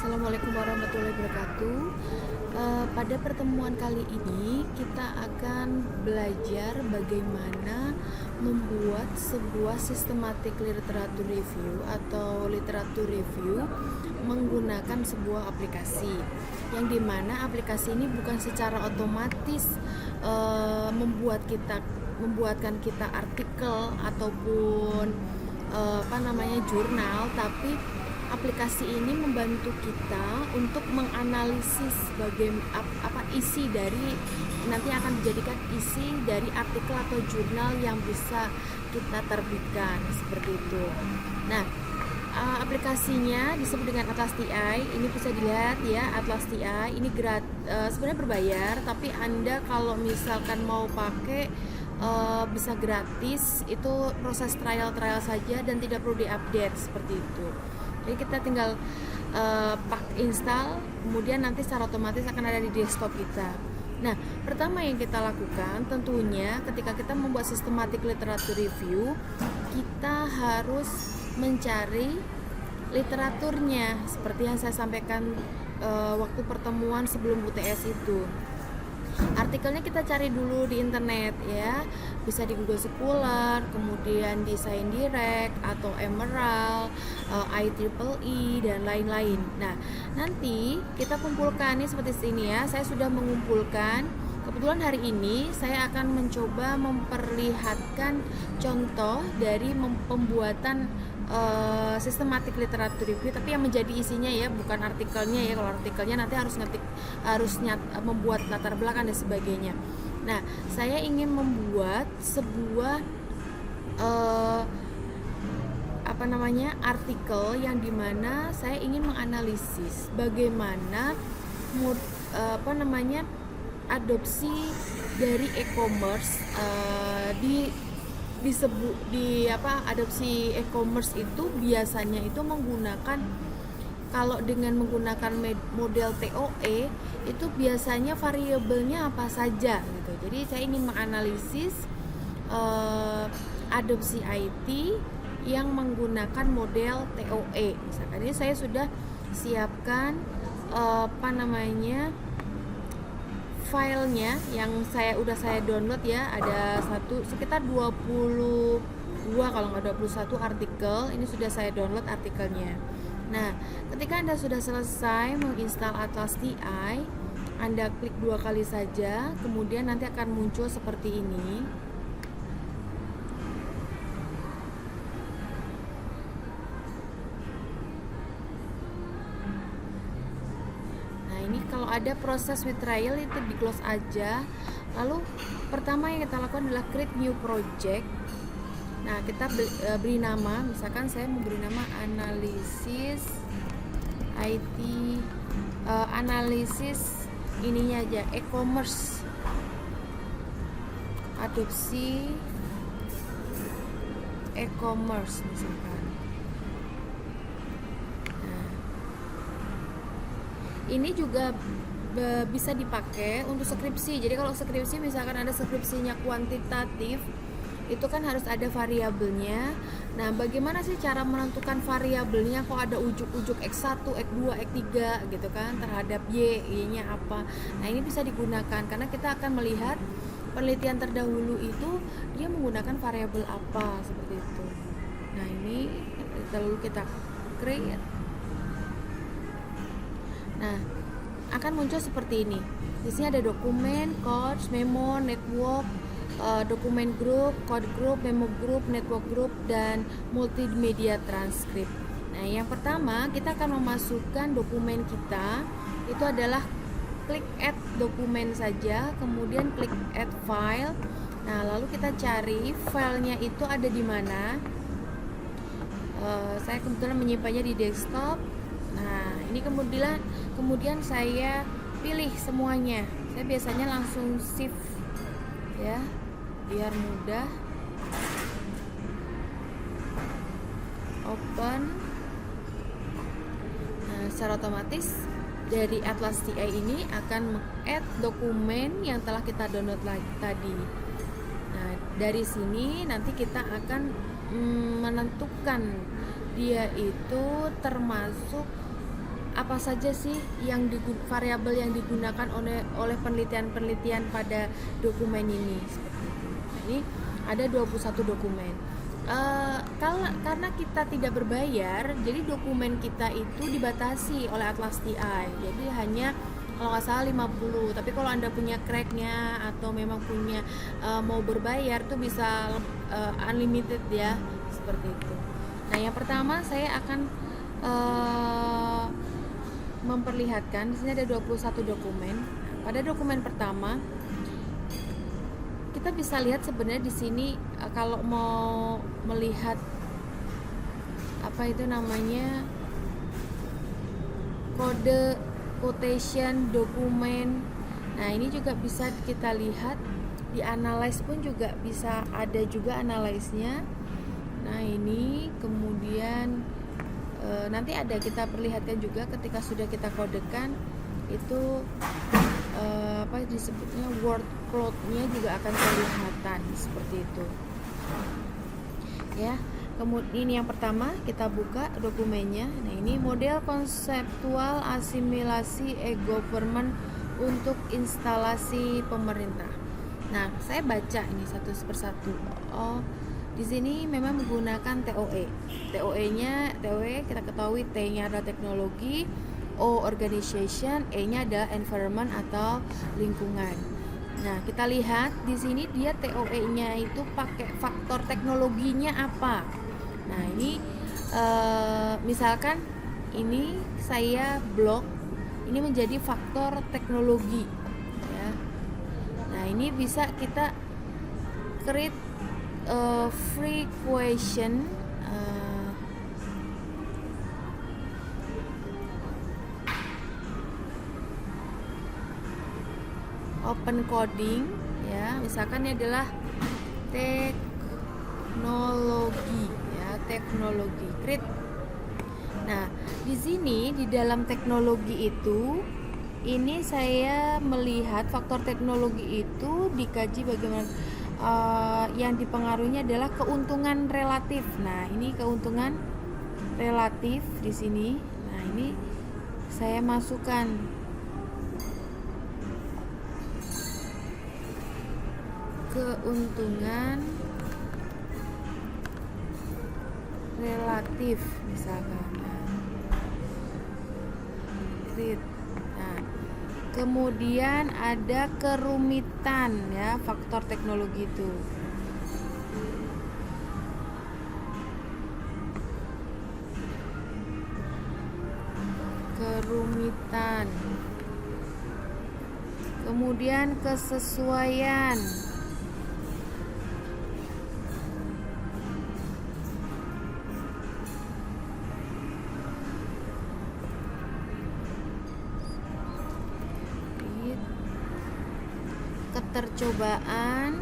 Assalamualaikum warahmatullahi wabarakatuh. Pada pertemuan kali ini kita akan belajar bagaimana membuat sebuah systematic literature review atau literature review menggunakan sebuah aplikasi, yang dimana aplikasi ini bukan secara otomatis membuatkan kita artikel ataupun jurnal, tapi aplikasi ini membantu kita untuk menganalisis apa isi dari nanti akan dijadikan isi dari artikel atau jurnal yang bisa kita terbitkan seperti itu. Nah, aplikasinya disebut dengan Atlas TI. Ini bisa dilihat ya, Atlas TI ini sebenarnya berbayar, tapi Anda kalau misalkan mau pakai bisa gratis. Itu proses trial saja dan tidak perlu diupdate seperti itu. Jadi kita tinggal install, kemudian nanti secara otomatis akan ada di desktop kita. Nah, pertama yang kita lakukan tentunya ketika kita membuat systematic literature review, kita harus mencari literaturnya seperti yang saya sampaikan waktu pertemuan sebelum UTS itu. Artikelnya kita cari dulu di internet ya, bisa di Google Scholar, kemudian di Science Direct atau Emerald, IEEE dan lain-lain. Nah, nanti kita kumpulkan ini seperti ini ya. Saya sudah mengumpulkan. Kebetulan hari ini saya akan mencoba memperlihatkan contoh dari pembuatan systematic literature review, tapi yang menjadi isinya ya, bukan artikelnya ya. Kalau artikelnya nanti harus membuat latar belakang dan sebagainya. Nah, saya ingin membuat sebuah artikel yang dimana saya ingin menganalisis bagaimana adopsi dari e-commerce adopsi e-commerce itu biasanya itu menggunakan, kalau dengan menggunakan model TOE itu biasanya variabelnya apa saja gitu. Jadi saya ingin menganalisis adopsi IT yang menggunakan model TOE. Misalkan ini saya sudah siapkan filenya yang saya download ya, ada sekitar 22 kalau nggak 21 artikel. Ini sudah saya download artikelnya. Nah, ketika Anda sudah selesai menginstal Atlas TI, Anda klik 2 kali saja, kemudian nanti akan muncul seperti ini. Ini kalau ada proses with trial itu di close aja. Lalu pertama yang kita lakukan adalah create new project. Nah, kita beri nama, misalkan saya memberi nama analisis IT, analisis ininya aja, e-commerce, adopsi e-commerce misalkan. Ini juga bisa dipakai untuk skripsi. Jadi kalau skripsi misalkan ada skripsinya kuantitatif, itu kan harus ada variabelnya. Nah, bagaimana sih cara menentukan variabelnya? Kok ada ujuk-ujuk X1, X2, X3 gitu kan terhadap Y-nya apa. Nah, ini bisa digunakan karena kita akan melihat penelitian terdahulu itu dia menggunakan variabel apa seperti itu. Nah, ini lalu kita create. Nah, akan muncul seperti ini. Di sini ada dokumen, codes, memo, network, dokumen group, code group, memo group, network group, dan multimedia transcript. Nah, yang pertama kita akan memasukkan dokumen kita. Itu adalah klik add dokumen saja, kemudian klik add file. Nah, lalu kita cari filenya itu ada di mana. Saya kebetulan menyimpannya di desktop. Nah, ini kemudian saya pilih semuanya. Saya biasanya langsung shift ya, biar mudah. Open. Nah, secara otomatis dari Atlas TI ini akan meng-add dokumen yang telah kita download tadi. Nah, dari sini nanti kita akan menentukan dia itu termasuk apa saja sih variabel yang digunakan oleh penelitian pada dokumen ini seperti itu. Nah, ini ada 21 dokumen. Karena kita tidak berbayar, jadi dokumen kita itu dibatasi oleh Atlas TI. Jadi hanya kalau nggak salah 50. Tapi kalau Anda punya cracknya atau memang punya mau berbayar tuh bisa unlimited ya, seperti itu. Nah, yang pertama saya akan memperlihatkan di sini ada 21 dokumen. Pada dokumen pertama kita bisa lihat sebenarnya di sini kalau mau melihat apa itu namanya kode quotation dokumen. Nah, ini juga bisa kita lihat di analyze pun juga bisa ada juga analyze-nya. Nah, ini kemudian nanti ada kita perlihatkan juga ketika sudah kita kodekan itu apa disebutnya word cloud-nya juga akan kelihatan seperti itu ya. Kemudian ini yang pertama kita buka dokumennya. Nah, ini model konseptual asimilasi e-government untuk instalasi pemerintah. Nah, saya baca ini satu persatu. Di sini memang menggunakan TOE. TOE kita ketahui T-nya adalah teknologi, O organization, E-nya adalah environment atau lingkungan. Nah, kita lihat di sini dia TOE-nya itu pakai faktor teknologinya apa. Nah, ini misalkan ini saya blok, ini menjadi faktor teknologi ya. Nah, ini bisa kita create free question open coding ya, misalkan ini adalah teknologi create. Nah, di sini di dalam teknologi itu ini saya melihat faktor teknologi itu dikaji bagaimana yang dipengaruhinya adalah keuntungan relatif. Nah, ini keuntungan relatif di sini. Nah, ini saya masukkan keuntungan relatif misalkan. Nah, kemudian ada kerumitan ya, faktor teknologi itu. Kerumitan. Kemudian kesesuaian. Ketercobaan.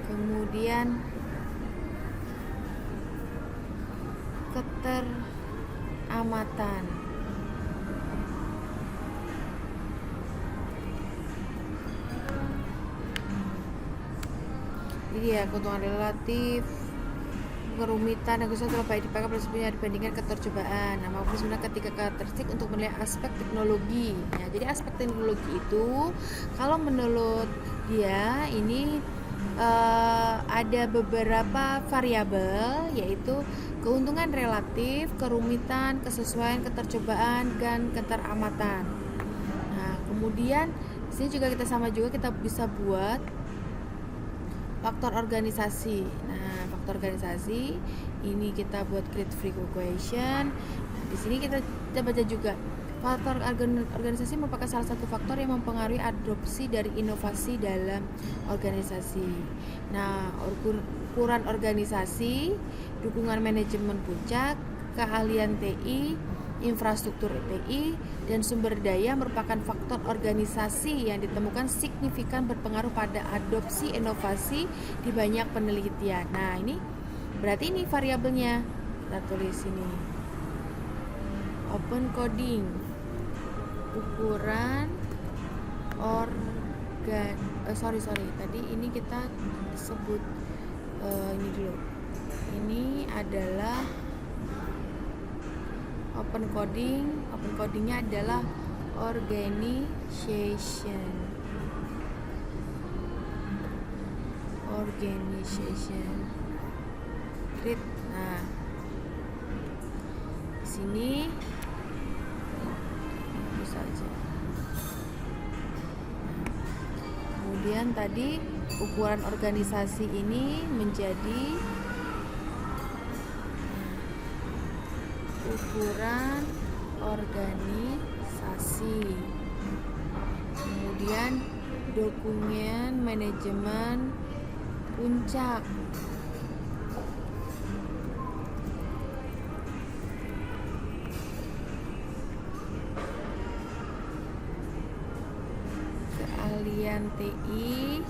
Kemudian keteramatan. Jadi ya, keuntungan relatif, kerumitan yang bisa terlalu baik dipakai prinsipnya dibandingkan ketercobaan. Nah, maupun sebenarnya ketika karakteristik untuk melihat aspek teknologi. Ya, jadi aspek teknologi itu kalau menurut dia ini ada beberapa variabel, yaitu keuntungan relatif, kerumitan, kesesuaian, ketercobaan, dan keteramatan. Nah, kemudian di sini juga kita bisa buat faktor organisasi. Nah, faktor organisasi ini kita buat create free equation. Nah, di sini kita baca juga faktor organisasi merupakan salah satu faktor yang mempengaruhi adopsi dari inovasi dalam organisasi. Nah, ukuran organisasi, dukungan manajemen puncak, keahlian TI, infrastruktur TI, dan sumber daya merupakan faktor organisasi yang ditemukan signifikan berpengaruh pada adopsi inovasi di banyak penelitian. Nah, ini berarti ini variabelnya. Kita tulis ini. Open coding. Ukuran sorry tadi ini kita sebut ini dulu. Ini adalah open codingnya adalah organization. Create. Nah, di sini bisa aja. Kemudian tadi ukuran organisasi ini menjadi ukuran organisasi. Kemudian dokumen manajemen puncak. Keahlian TI.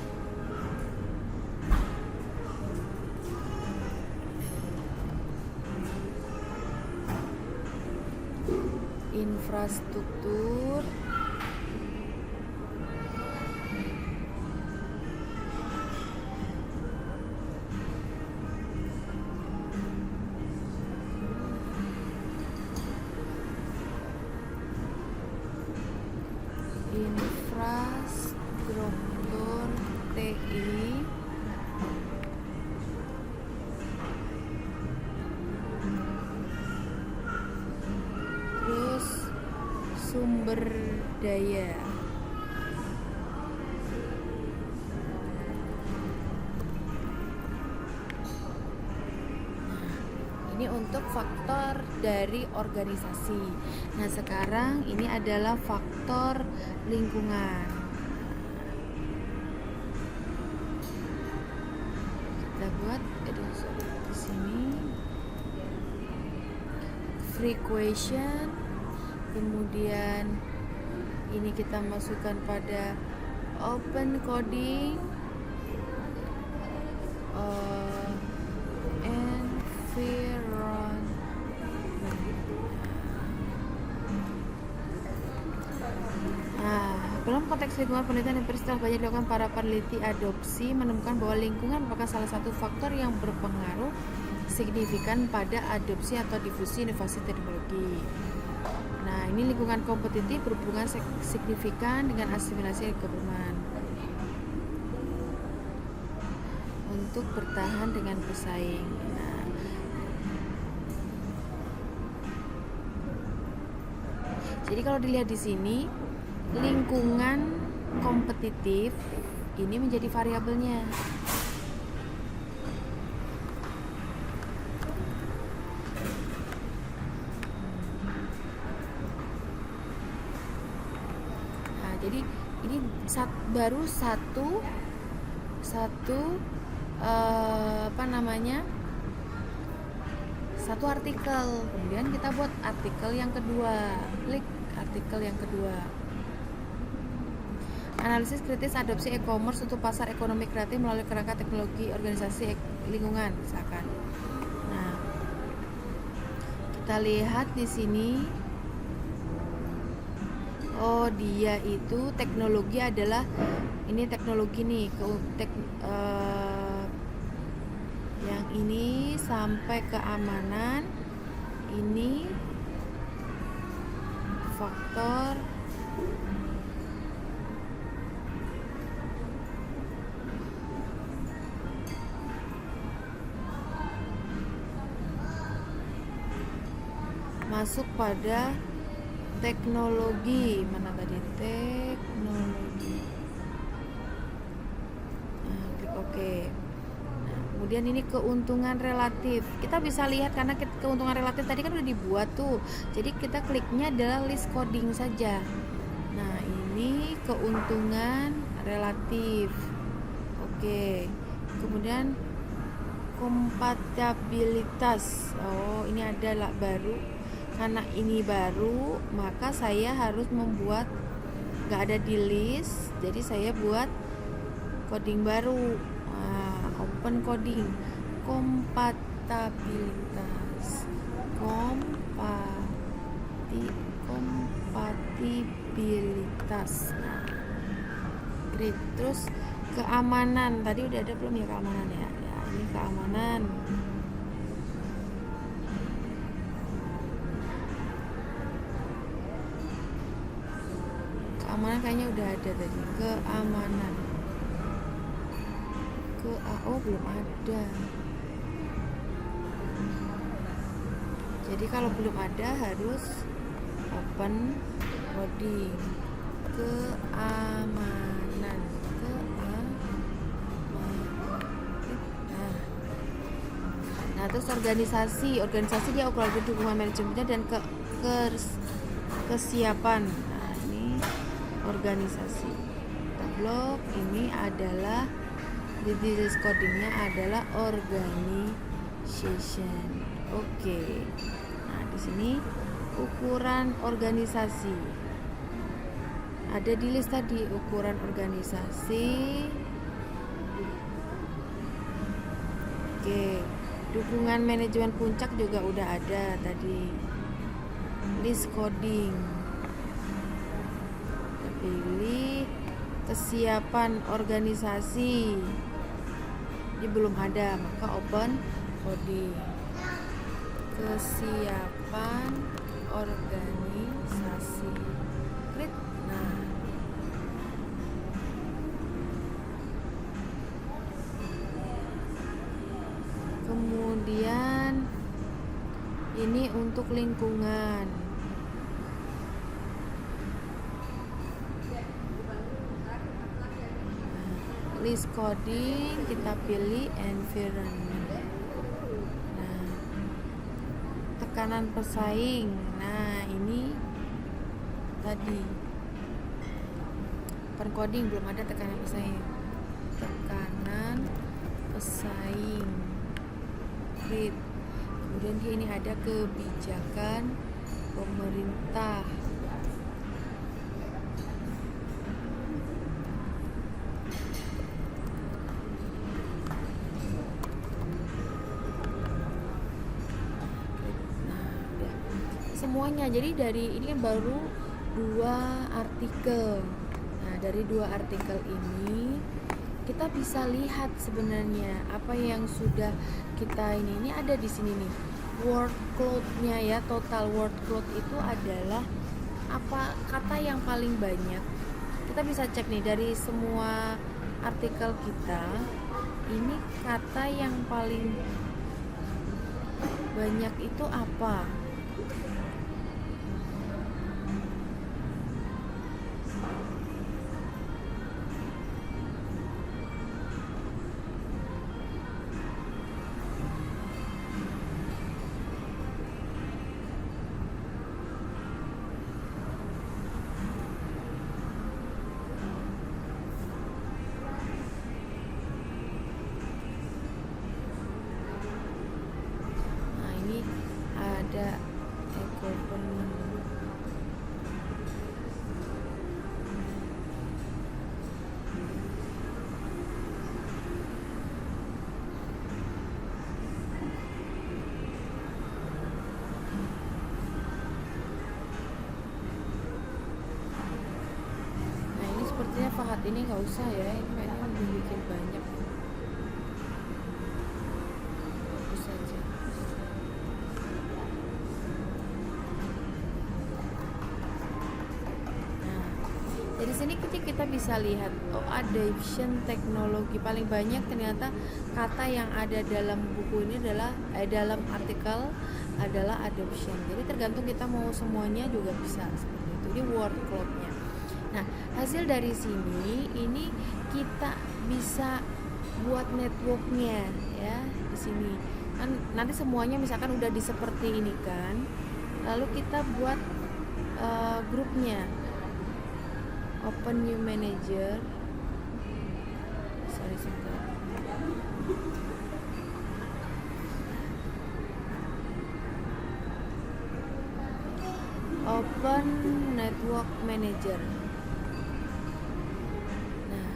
Infrastruktur. Infrastruktur TI. Terus sumber daya. Ini untuk faktor dari organisasi. Nah, sekarang ini adalah faktor lingkungan. Kita buat di sini frequency. Kemudian ini kita masukkan pada open coding environment. Nah, dalam konteks lingkungan, penelitian yang setelah banyak dilakukan para peneliti adopsi menemukan bahwa lingkungan merupakan salah satu faktor yang berpengaruh signifikan pada adopsi atau difusi inovasi teknologi. Nah, ini lingkungan kompetitif berhubungan signifikan dengan asimilasi keberagaman untuk bertahan dengan pesaing. Nah, jadi kalau dilihat di sini, lingkungan kompetitif ini menjadi variabelnya. Jadi ini baru satu artikel. Kemudian kita buat artikel yang kedua. Klik artikel yang kedua. Analisis kritis adopsi e-commerce untuk pasar ekonomi kreatif melalui kerangka teknologi organisasi lingkungan, misalkan. Nah, kita lihat di sini. Oh, dia itu teknologi adalah ini teknologi nih yang ini sampai keamanan, ini faktor masuk pada teknologi. Mana tadi teknologi. Nah, klik OK. Nah, kemudian ini keuntungan relatif. Kita bisa lihat karena keuntungan relatif tadi kan udah dibuat tuh. Jadi kita kliknya adalah list coding saja. Nah, ini keuntungan relatif. Oke. Kemudian kompatibilitas. Oh, ini ada baru. Karena ini baru, maka saya harus membuat, gak ada di list, jadi saya buat coding baru. Nah, open coding, kompatibilitas, kompatibilitas. Nah, Great. Terus keamanan, tadi udah ada belum ya keamanan ya? Ya, ini keamanan. Keamanan kayaknya udah ada tadi. Keamanan. Oh belum ada. Jadi kalau belum ada harus open coding. Keamanan. Nah, terus organisasi dia operasi dukungan manajemennya dan kesiapan. Nah, ini organisasi. Blok ini adalah di codingnya adalah organization. Oke. Nah, di sini ukuran organisasi. Ada di list tadi ukuran organisasi. Oke. Dukungan manajemen puncak juga udah ada tadi. List coding. Kita pilih kesiapan organisasi. Ini belum ada, maka open coding. Kesiapan organisasi. Klik. Nah, kemudian ini untuk lingkungan. List coding, kita pilih environment. Nah, tekanan pesaing. Nah, ini tadi per coding belum ada tekanan pesaing. Tekanan pesaing. Great. Kemudian dia ini ada kebijakan pemerintah. Semuanya. Jadi dari ini baru 2 artikel. Nah, dari 2 artikel ini kita bisa lihat sebenarnya apa yang sudah kita ini ada di sini nih. Word cloud-nya ya, total word cloud itu adalah apa kata yang paling banyak. Kita bisa cek nih dari semua artikel kita. Ini kata yang paling banyak itu apa? Ada nah ini sepertinya Fahad ini nggak usah ya, ini kayaknya bikin banyak. Dari sini kita bisa lihat adoption teknologi paling banyak ternyata kata yang ada dalam buku ini adalah dalam artikel adalah adoption. Jadi tergantung kita mau semuanya juga bisa seperti itu. Ini word cloud-nya. Nah, hasil dari sini ini kita bisa buat networknya ya di sini. Kan nanti semuanya misalkan udah di seperti ini kan. Lalu kita buat grupnya. Open new manager. Sorry sebentar. Open network manager. Nah,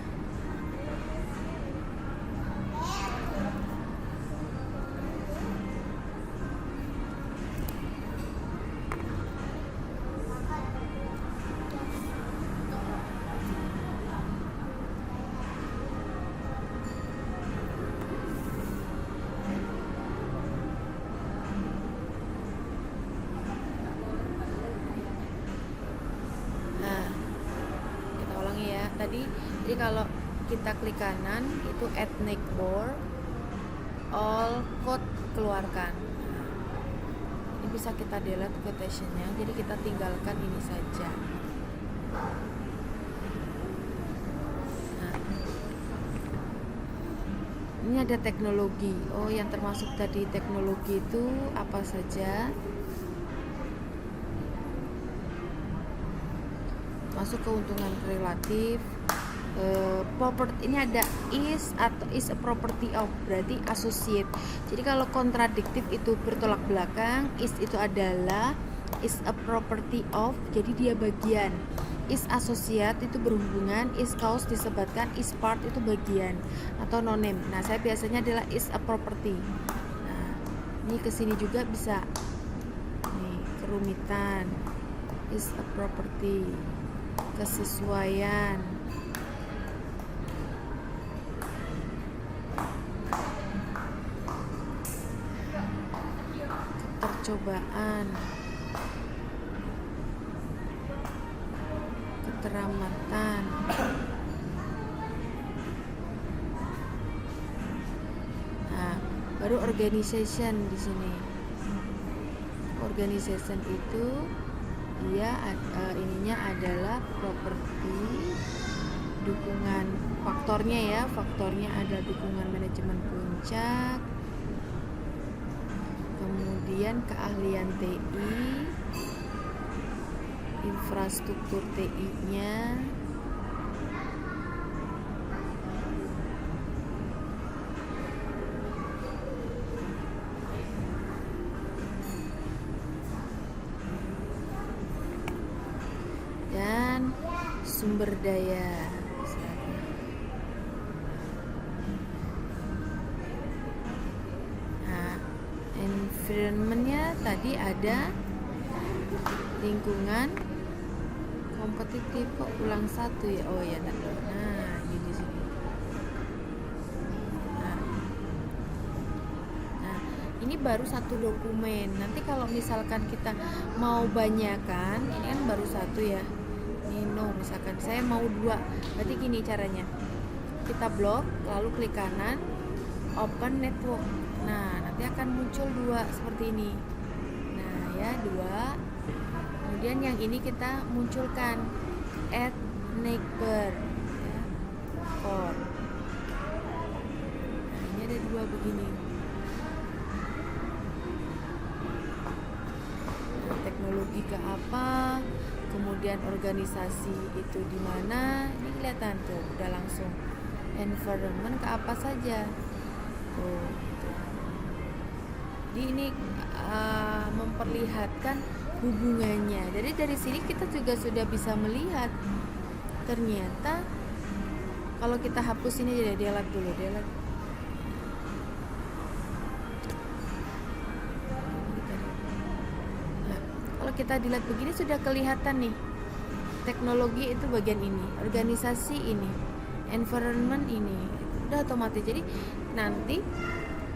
tadi. Jadi kalau kita klik kanan itu ethnic board, all code keluarkan. Ini bisa kita delete quotation-nya, jadi kita tinggalkan ini saja. Nah, ini ada teknologi. Oh, yang termasuk tadi teknologi itu apa saja? Masuk keuntungan relatif. Property ini ada is atau is a property of, berarti associate. Jadi kalau kontradiktif itu bertolak belakang, is itu adalah, is a property of, jadi dia bagian. Is associate itu berhubungan, is cause disebabkan, is part itu bagian atau nonem. Nah, saya biasanya adalah is a property. Nah, ini kesini juga bisa. Nih, kerumitan, is a property, kesesuaian, percobaan, keteramatan, nah baru organization. Di sini organization itu dia ininya adalah properti, dukungan faktornya ya, faktornya ada dukungan manajemen puncak, kemudian keahlian TI, infrastruktur TI-nya, dan sumber daya. Nah, environment-nya tadi ada lingkungan, kompetitif. Kok ulang satu ya? Oh ya, nah ini di sini. Nah, ini baru satu dokumen. Nanti kalau misalkan kita mau banyakan, ini kan baru satu ya. Nino, misalkan saya mau 2, berarti gini caranya. Kita blok, lalu klik kanan, open network. Nah, nanti akan muncul 2 seperti ini. Nah, ya 2. Kemudian yang ini kita munculkan add neighbor, ya, or. Nah, ini ada 2 begini. Nah, teknologi ke apa? Kemudian organisasi itu di mana? Ini kelihatan tuh, udah langsung. Environment ke apa saja? Tuh. Jadi ini memperlihatkan hubungannya. Jadi dari sini kita juga sudah bisa melihat ternyata kalau kita hapus ini, jadi delete dulu, delete. Kalau kita dilihat begini sudah kelihatan nih, teknologi itu bagian ini, organisasi ini, environment ini, udah otomatis. Jadi nanti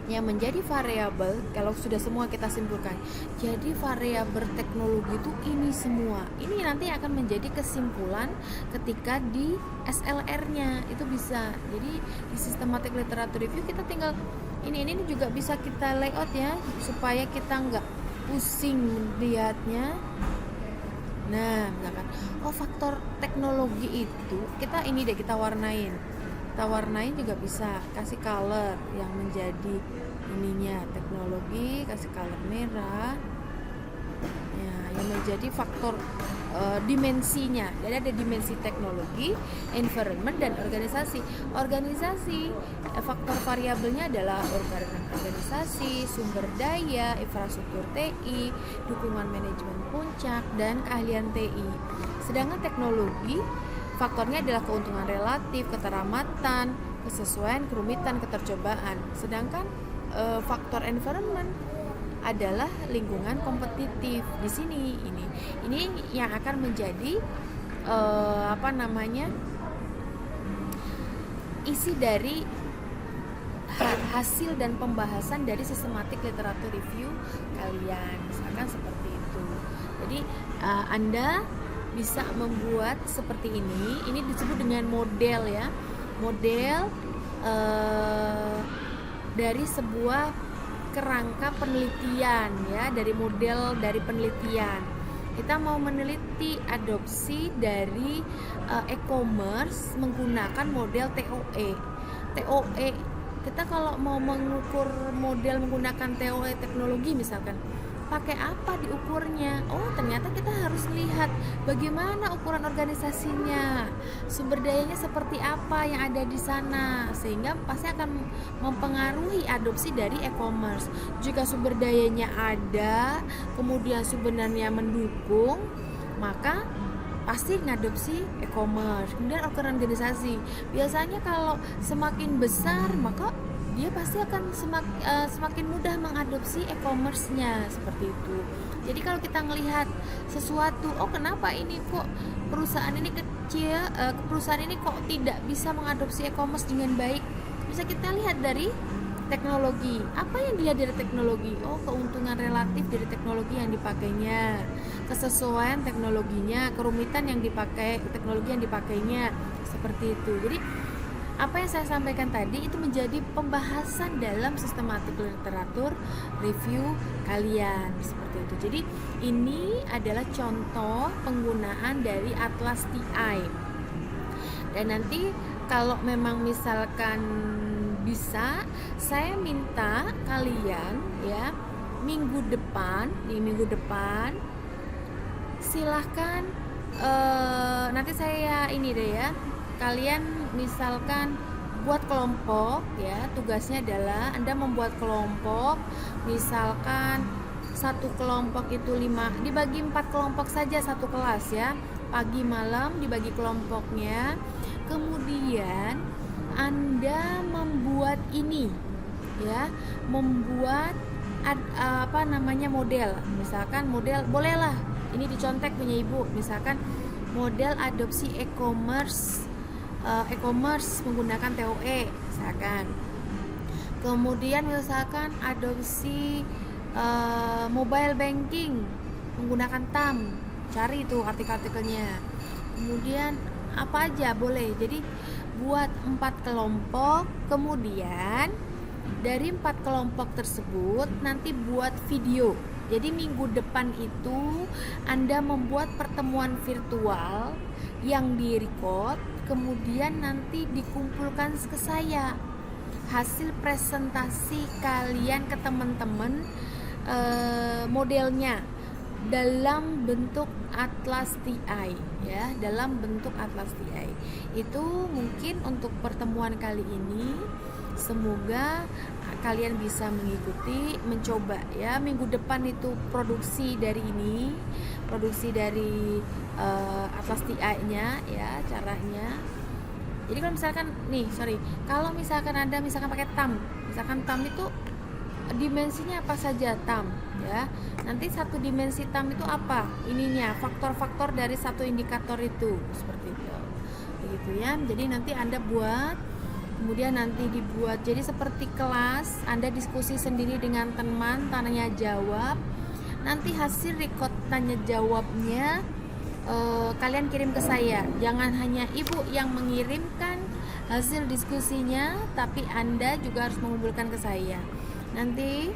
yang menjadi variabel, kalau sudah semua kita simpulkan, jadi variabel teknologi itu ini semua. Ini nanti akan menjadi kesimpulan ketika di SLR-nya itu bisa. Jadi di systematic literature review kita tinggal ini juga bisa kita layout ya, supaya kita nggak pusing lihatnya. Nah, misalkan faktor teknologi itu kita ini deh, kita warnain juga bisa, kasih color yang menjadi ininya teknologi, kasih color merah ya, yang menjadi faktor dimensinya. Jadi ada dimensi teknologi, environment, dan organisasi. Faktor variabelnya adalah organisasi, sumber daya, infrastruktur TI, dukungan manajemen puncak, dan keahlian TI. Sedangkan teknologi faktornya adalah keuntungan relatif, keteramatan, kesesuaian, kerumitan, ketercobaan. Sedangkan faktor environment adalah lingkungan kompetitif. Di sini ini yang akan menjadi isi dari hasil dan pembahasan dari systematic literature review kalian, misalkan seperti itu. Jadi Anda bisa membuat seperti ini. Ini disebut dengan model ya, model dari sebuah kerangka penelitian ya, dari model dari penelitian. Kita mau meneliti adopsi dari e-commerce menggunakan model TOE. TOE, kita kalau mau mengukur model menggunakan TOE teknologi misalkan, pakai apa diukurnya? Oh, ternyata kita harus lihat bagaimana ukuran organisasinya, sumber dayanya seperti apa yang ada di sana, sehingga pasti akan mempengaruhi adopsi dari e-commerce. Jika sumber dayanya ada, kemudian sebenarnya mendukung, maka pasti ngadopsi e-commerce. Kemudian ukuran organisasi, biasanya kalau semakin besar maka dia pasti akan semakin mudah mengadopsi e-commerce-nya, seperti itu. Jadi kalau kita melihat sesuatu, oh kenapa ini kok perusahaan ini kecil, perusahaan ini kok tidak bisa mengadopsi e-commerce dengan baik, bisa kita lihat dari teknologi. Apa yang dilihat dari teknologi? Oh, keuntungan relatif dari teknologi yang dipakainya, kesesuaian teknologinya, kerumitan yang dipakai, teknologi yang dipakainya, seperti itu. Jadi apa yang saya sampaikan tadi itu menjadi pembahasan dalam sistematik literatur review kalian, seperti itu. Jadi ini adalah contoh penggunaan dari Atlas TI. Dan nanti kalau memang misalkan bisa, saya minta kalian ya minggu depan silahkan nanti saya ini deh ya, kalian misalkan buat kelompok ya, tugasnya adalah Anda membuat kelompok, misalkan satu kelompok itu 5, dibagi 4 kelompok saja satu kelas ya, pagi malam dibagi kelompoknya. Kemudian Anda membuat ini ya, membuat model, misalkan model, bolehlah ini dicontek punya ibu, misalkan model adopsi e-commerce menggunakan TOE misalkan. Kemudian misalkan adopsi mobile banking menggunakan TAM, cari itu artikel-artikelnya. Kemudian apa aja boleh. Jadi buat 4 kelompok, kemudian dari 4 kelompok tersebut nanti buat video. Jadi minggu depan itu Anda membuat pertemuan virtual yang di-record, kemudian nanti dikumpulkan ke saya hasil presentasi kalian ke teman-teman, modelnya dalam bentuk Atlas TI ya, dalam bentuk Atlas TI. Itu mungkin untuk pertemuan kali ini. Semoga kalian bisa mengikuti, mencoba ya. Minggu depan itu produksi dari Atlas TI-nya ya, caranya. Jadi kalau misalkan kalau misalkan Anda pakai TAM, misalkan TAM itu dimensinya apa saja TAM ya. Nanti satu dimensi TAM itu apa? Ininya, faktor-faktor dari satu indikator itu, seperti itu. Begitu ya. Jadi nanti Anda buat, kemudian nanti dibuat jadi seperti kelas, Anda diskusi sendiri dengan teman, tanya jawab. Nanti hasil record tanya jawabnya kalian kirim ke saya. Jangan hanya ibu yang mengirimkan hasil diskusinya, tapi Anda juga harus mengumpulkan ke saya. Nanti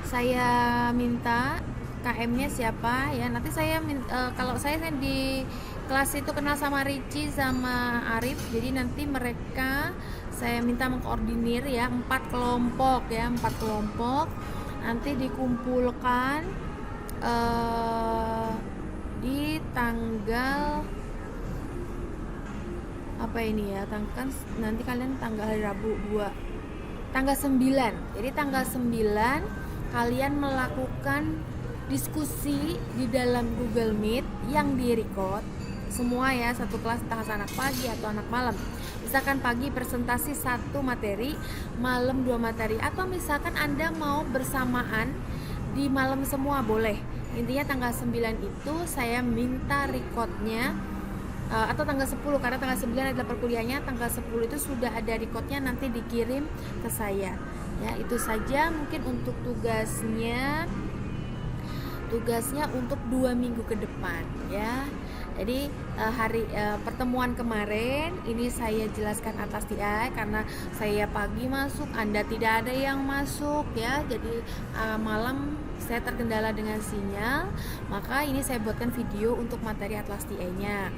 saya minta KM-nya siapa ya. Nanti saya kalau saya di kelas itu kenal sama Ricci sama Arif, jadi nanti mereka saya minta mengkoordinir ya, 4 kelompok ya, 4 kelompok nanti dikumpulkan di tanggal apa ini ya, nanti kalian tanggal hari Rabu 2 tanggal 9. Jadi tanggal 9 kalian melakukan diskusi di dalam Google Meet yang di-record semua ya, satu kelas, entah anak pagi atau anak malam. Misalkan pagi presentasi 1 materi, malam 2 materi, atau misalkan Anda mau bersamaan di malam semua boleh. Intinya tanggal 9 itu saya minta recordnya, atau tanggal 10 karena tanggal 9 adalah perkuliahannya, tanggal 10 itu sudah ada recordnya, nanti dikirim ke saya ya. Itu saja mungkin untuk tugasnya. tugasnya untuk 2 minggu ke depan ya. Jadi pertemuan kemarin ini saya jelaskan atas TI karena saya pagi masuk, Anda tidak ada yang masuk ya. Jadi malam saya terkendala dengan sinyal, maka ini saya buatkan video untuk materi Atlas TI-nya.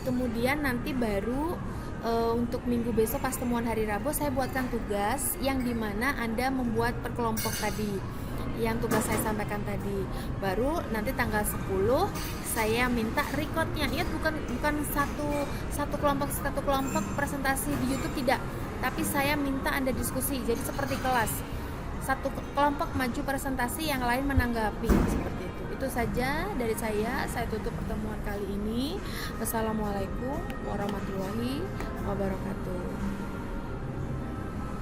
Kemudian nanti baru untuk minggu besok pas temuan hari Rabu saya buatkan tugas yang dimana Anda membuat per kelompok tadi yang tugas saya sampaikan tadi. Baru nanti tanggal 10 saya minta recordnya. Ya bukan satu kelompok presentasi di YouTube, tidak, tapi saya minta Anda diskusi. Jadi seperti kelas, satu kelompok maju presentasi, yang lain menanggapi, seperti itu. Itu saja dari saya tutup pertemuan kali ini. Wassalamualaikum warahmatullahi wabarakatuh.